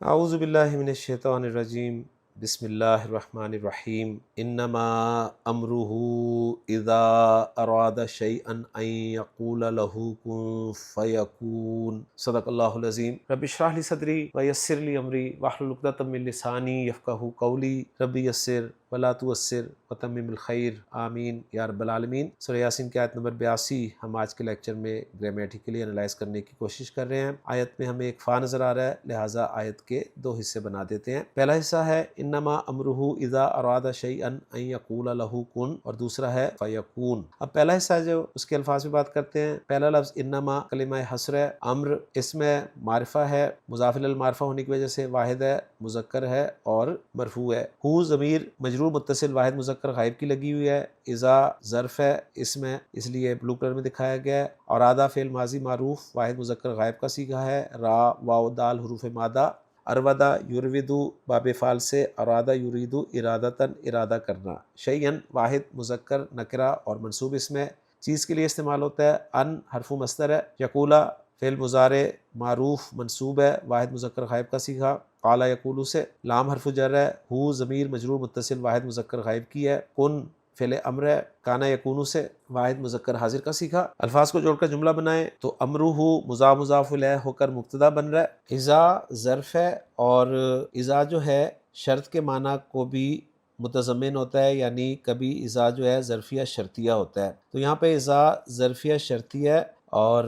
اعوذ باللہ من الشیطان الرجیم، بسم اللہ الرحمن الرحیم۔ انما امرہ اذا اراد شیئا ان یقول له کن فیکون۔ صدق اللہ العظیم۔ رب اشرح لی صدری ویسر لی امری واحلل عقدۃ من لسانی یفقہوا قولی۔ رب یسر ولا تعسر وتمم الخیر، آمین یا رب العالمین۔ سورہ یاسین کی آیت نمبر 82 ہم آج کے لیکچر میں گرامیٹیکلی انالائز کرنے کی کوشش کر رہے ہیں۔ آیت میں ہمیں ایک فا نظر آ رہا ہے، لہٰذا آیت کے دو حصے بنا دیتے ہیں۔ پہلا حصہ ہے انما امرہ اذا اراد شیئا ان یقول له کن، اور دوسرا ہے فیکون۔ اب پہلا حصہ جو اس کے الفاظ میں بات کرتے ہیں، پہلا لفظ انما کلمہ حصر ہے، امر اس میں معرفہ ہے، مضاف الی المعرفہ ہونے کی وجہ سے واحد ہے، مذکر ہے اور مرفوع ہے۔ ہو ضمیر مجرور متصل واحد مذکر غائب کی لگی ہوئی ہے، اذا ظرف ہے اس میں، اس لیے بلو کلر میں دکھایا گیا ہے، اور آدھا فعل ماضی معروف واحد مذکر غائب کا صیغہ ہے، را واو دال حروف مادہ، ارودا یرویدو باب فعل سے، ارادہ یریدو ارادتاً ارادہ کرنا، شیئن واحد مذکر نکرہ اور منصوب اس میں چیز کے لیے استعمال ہوتا ہے، ان حرف مصدر ہے، یقولا فعل مضارع معروف منصوب ہے واحد مذکر غائب کا صیغہ، قال یقولو سے، لام حرف جر ہے، ہو ضمیر مجرور متصل واحد مذکر غائب کی ہے، کن فعل امر ہے، کانا یکونو سے واحد مذکر حاضر کا سیکھا۔ الفاظ کو جوڑ کر جملہ بنائیں تو امرہ مضاف مضاف الیہ ہو کر مبتدا بن رہا ہے، اذا ظرف ہے، اور اذا جو ہے شرط کے معنی کو بھی متضمن ہوتا ہے، یعنی کبھی اذا جو ہے ظرفیہ شرطیہ ہوتا ہے، تو یہاں پہ اذا ظرفیہ شرطیہ ہے، اور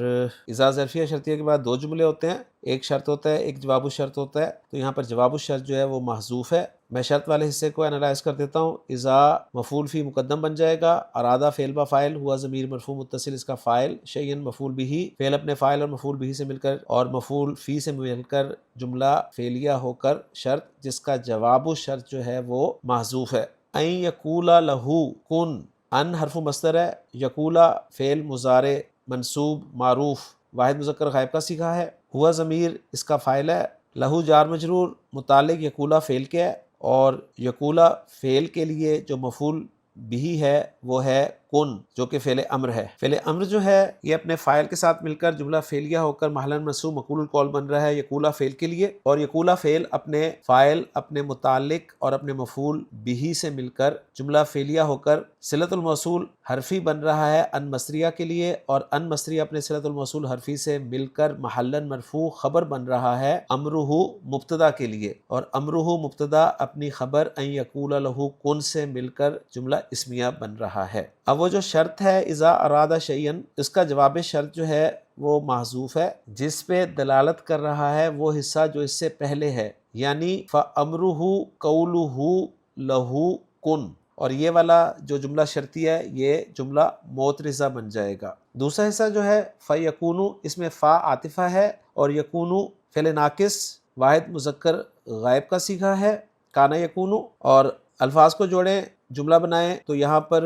اذا ظرفیہ شرطیہ کے بعد دو جملے ہوتے ہیں، ایک شرط ہوتا ہے ایک جواب الشرط ہوتا ہے، تو یہاں پر جواب الشرط جو ہے وہ محذوف ہے۔ میں شرط والے حصے کو انالائز کر دیتا ہوں۔ اذا مفعول فی مقدم بن جائے گا، ارادہ فعل با فاعل، ہوا ضمیر مرفوع متصل اس کا فاعل، شیئن مفعول بھی، فعل اپنے فاعل اور مفعول بھی سے مل کر اور مفعول فی سے مل کر جملہ فعلیہ ہو کر شرط جس کا جواب الشرط جو ہے وہ محذوف ہے۔ ان یقولا لہو کن، ان حرف مصدر ہے، یقولا فعل مضارع منصوب معروف واحد مذکر غائب کا صیغہ ہے، ہوا ضمیر اس کا فاعل ہے، لہو جار مجرور، متعلق یقولا فعل کے ہے، اور یقولا فعل کے لیے جو مفعول بھی ہے وہ ہے کن جو کہ فعل امر ہے۔ فعل امر جو ہے یہ اپنے فاعل کے ساتھ مل کر جملہ فعلیہ ہو کر محلا منصوب مقول القول بن رہا ہے یقولا فعل کے لیے، اور یقولا فعل اپنے فاعل اپنے متعلق اور اپنے مفعول بھی سے مل کر جملہ فعلیہ ہو کر صلۃ الموصول حرفی بن رہا ہے ان مصریہ کے لیے، اور ان مصریہ اپنے صلۃ الموصول حرفی سے مل کر محلا مرفوع خبر بن رہا ہے امرہ مبتدا کے لیے، اور امرہ مبتدا اپنی خبر ان یقول لہ کن سے مل کر جملہ اسمیہ بن رہا ہے۔ اب وہ جو شرط ہے اذا اراد شیئا، اس کا جواب شرط جو ہے وہ محذوف ہے، جس پہ دلالت کر رہا ہے وہ حصہ جو اس سے پہلے ہے، یعنی فَأَمْرُهُ قَوْلُهُ لَهُ کن، اور یہ والا جو جملہ شرطی ہے یہ جملہ معترضہ بن جائے گا۔ دوسرا حصہ جو ہے فَيَكُونُ، اس میں فا عاطفہ ہے، اور یکونو فعل ناقص واحد مذکر غائب کا صیغہ ہے، کانا یکونو، اور الفاظ کو جوڑیں جملہ بنائیں تو یہاں پر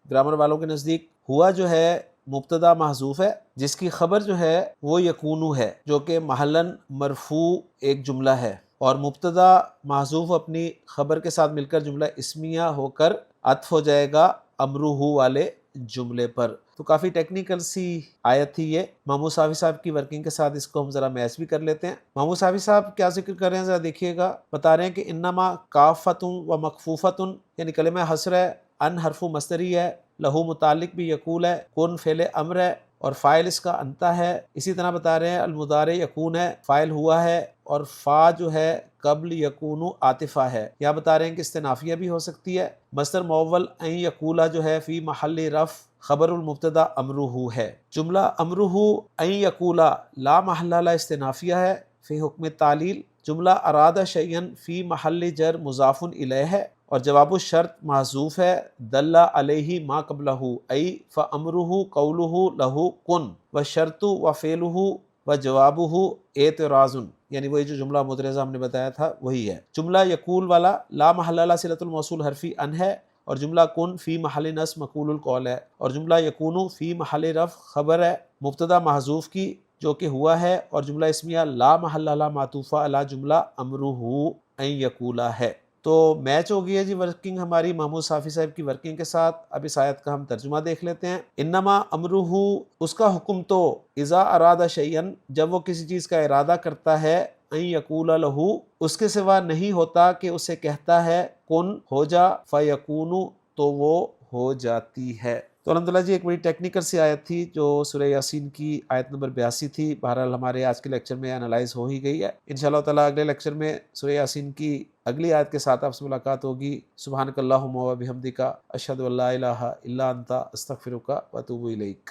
گرامر والوں کے نزدیک ہوا جو ہے مبتدا محذوف ہے، جس کی خبر جو ہے وہ یکونو ہے جو کہ محلاً مرفوع ایک جملہ ہے، اور مبتدا محذوف اپنی خبر کے ساتھ مل کر جملہ اسمیہ ہو کر عطف ہو جائے گا امرہ والے جملے پر۔ تو کافی ٹیکنیکل سی آیت تھی یہ۔ محمود صافی صاحب کی ورکنگ کے ساتھ اس کو ہم ذرا میچ بھی کر لیتے ہیں۔ محمود صافی صاحب کیا ذکر کر رہے ہیں ذرا دیکھیے گا، بتا رہے ہیں کہ انما کافۃ و مکفوفۃ، یعنی کلمہ حصر ہے، ان حرف مصدری ہے، لہو متعلق بھی یقول ہے، کن فعل امر ہے اور فاعل اس کا انتا ہے۔ اسی طرح بتا رہے ہیں المضارع یکون ہے، فاعل ہوا ہے، اور فا جو ہے قبل یکونو عاطفہ ہے۔ یا بتا رہے ہیں کہ استنافیہ بھی ہو سکتی ہے۔ مصدر مؤول ان یقولا جو ہے فی محل رفع خبر المبتدا امرہ ہے۔ جملہ امرہ ان یقولا لا محل لا استنافیہ ہے فی حکم تعلیل۔ جملہ اراد شیئا فی محل جر مضاف الیہ ہے، اور جواب الشرط محذوف ہے، دل علیہ ما قبلہ ای فامرہ قولہ لہ کن، والشرط وفعلہ وجوابہ اعتراض، یعنی وہی جو جملہ مترجہ ہم نے بتایا تھا وہی ہے۔ جملہ یقول والا لا محل لا صلۃ الموصول حرفی ان ہے، اور جملہ کن فی محل نصب مقول القول ہے، اور جملہ یکونو فی محل رفع خبر ہے مبتدا محذوف کی جو کہ ہوا ہے، اور جملہ اسمیہ لا محل لا معطوفہ علی جملہ امرہ ان یقولا ہے۔ تو میچ ہو گئی ہے جی ورکنگ ہماری محمود صافی صاحب کی ورکنگ کے ساتھ۔ اب اس آیت کا ہم ترجمہ دیکھ لیتے ہیں۔ انما امرہ، اس کا حکم تو، اذا اراد شیئا، جب وہ کسی چیز کا ارادہ کرتا ہے، ان یقول لہ، اس کے سوا نہیں ہوتا کہ اسے کہتا ہے کن ہو جا، فیکون تو وہ ہو جاتی ہے۔ تو الحمدللہ جی ایک بڑی ٹیکنیکل سی آیت تھی جو سورہ یاسین کی آیت نمبر 82 تھی، بہرحال ہمارے آج کے لیکچر میں انالائز ہو ہی گئی ہے۔ انشاءاللہ تعالیٰ اگلے لیکچر میں سورہ یاسین کی اگلی آیت کے ساتھ آپ سے ملاقات ہوگی۔ سبحانک اللہم و بحمدک، اشہد ان لا الہ الا انت، استغفرک و اتوب الیک۔